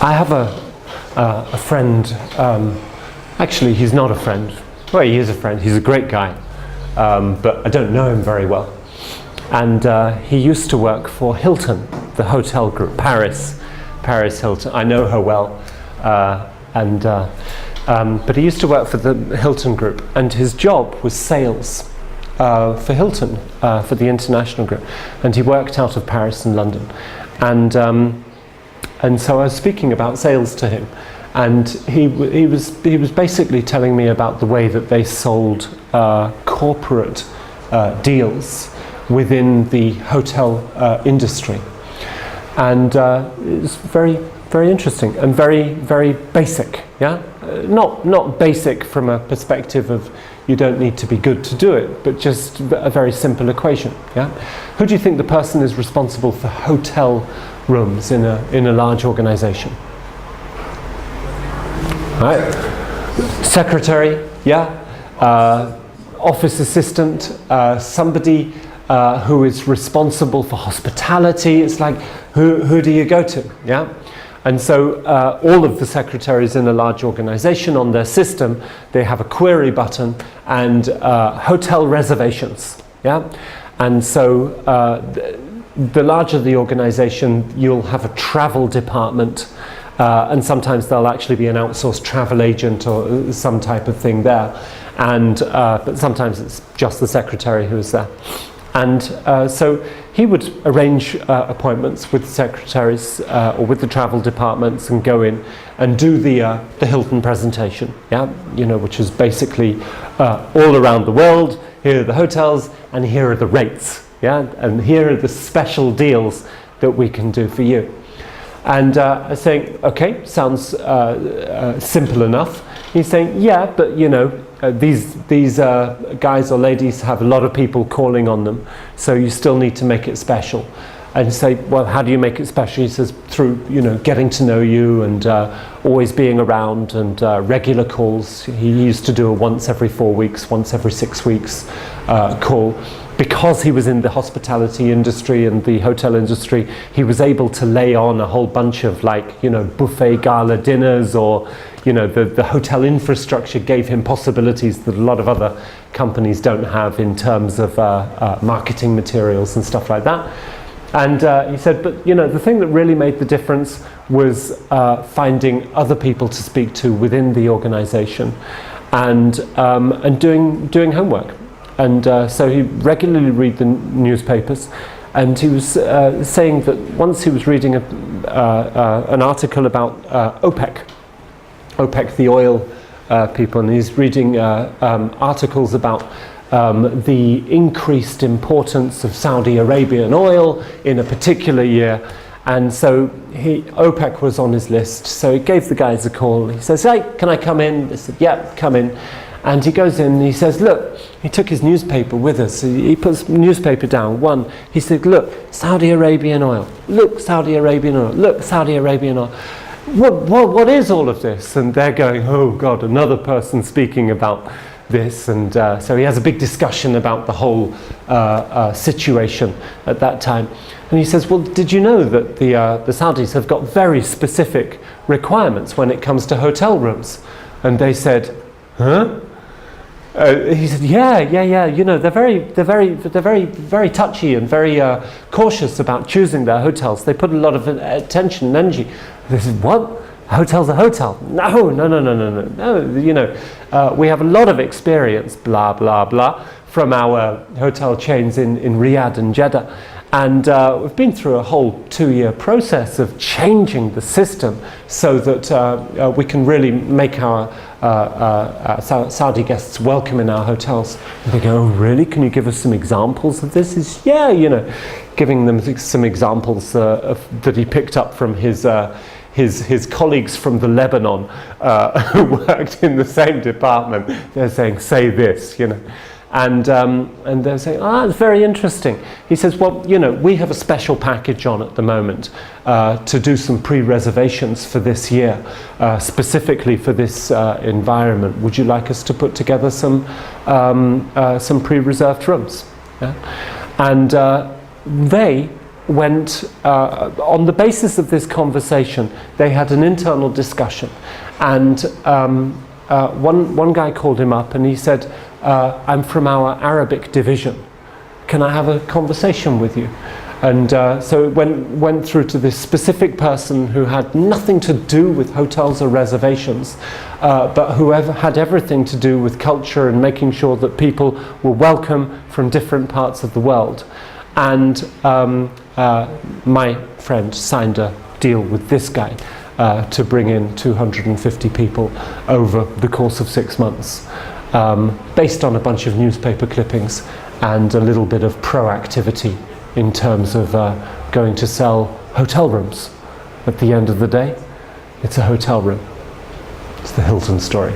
I have a friend, actually he's not a friend, well he is a friend, he's a great guy, but I don't know him very well. And he used to work for Hilton, the hotel group, Paris Hilton. I know her well, but he used to work for the Hilton group, and his job was sales for Hilton, for the international group, and he worked out of Paris and London. And so I was speaking about sales to him, and he was basically telling me about the way that they sold corporate deals within the hotel industry, and it's very interesting and very basic. Yeah, not basic from a perspective of you don't need to be good to do it, but just a very simple equation. Yeah, who do you think the person is responsible for hotel rooms in a large organization? Right, secretary, yeah, office assistant, somebody who is responsible for hospitality. It's like, who do you go to? Yeah, and so all of the secretaries in a large organization, on their system they have a query button and hotel reservations. Yeah, and so the larger the organization, you'll have a travel department, and sometimes there'll actually be an outsourced travel agent or some type of thing there, and but sometimes it's just the secretary who is there. And so he would arrange appointments with the secretaries or with the travel departments and go in and do the Hilton presentation, yeah, you know, which is basically all around the world. Here are the hotels and here are the rates, yeah, and here are the special deals that we can do for you. And I'm saying, okay, sounds simple enough. He's saying, yeah, but you know, these guys or ladies have a lot of people calling on them, so you still need to make it special. And you say, well, how do you make it special? He says, through, you know, getting to know you and always being around and regular calls. He used to do a once every 4 weeks, once every 6 weeks call. Because he was in the hospitality industry and the hotel industry, he was able to lay on a whole bunch of, like, you know, buffet gala dinners, or, you know, the hotel infrastructure gave him possibilities that a lot of other companies don't have in terms of marketing materials and stuff like that. And he said, but you know, the thing that really made the difference was finding other people to speak to within the organization, and doing homework. And so he regularly read the newspapers, and he was saying that once he was reading an article about OPEC, the oil people, and he's reading articles about the increased importance of Saudi Arabian oil in a particular year. And so OPEC was on his list, so he gave the guys a call. He says, hey, can I come in? They said, yeah, come in. And he goes in and he says, look, he took his newspaper with us. He puts newspaper down. One, he said, look, Saudi Arabian oil. Look, Saudi Arabian oil. Look, Saudi Arabian oil. What is all of this? And they're going, oh God, another person speaking about this. And so he has a big discussion about the whole situation at that time. And he says, well, did you know that the Saudis have got very specific requirements when it comes to hotel rooms? And they said, huh? He said, yeah. You know, they're very touchy and very cautious about choosing their hotels. They put a lot of attention and energy. They said, what? Hotel's a hotel? No. You know, we have a lot of experience, blah blah blah, from our hotel chains in Riyadh and Jeddah. And we've been through a whole 2-year process of changing the system so that we can really make our Saudi guests welcome in our hotels. And they go, oh really? Can you give us some examples of this? Is you know, giving them some examples that he picked up from his colleagues from the Lebanon who worked in the same department. They're saying, say this, you know. And they're saying, it's very interesting. He says, well, you know, we have a special package on at the moment to do some pre-reservations for this year, specifically for this environment. Would you like us to put together some pre-reserved rooms? Yeah? And they went, on the basis of this conversation, they had an internal discussion. And one guy called him up and he said, I'm from our Arabic division. Can I have a conversation with you? And so it went through to this specific person who had nothing to do with hotels or reservations, but who had everything to do with culture and making sure that people were welcome from different parts of the world. And my friend signed a deal with this guy to bring in 250 people over the course of 6 months, based on a bunch of newspaper clippings and a little bit of proactivity in terms of going to sell hotel rooms. At the end of the day, it's a hotel room. It's the Hilton story.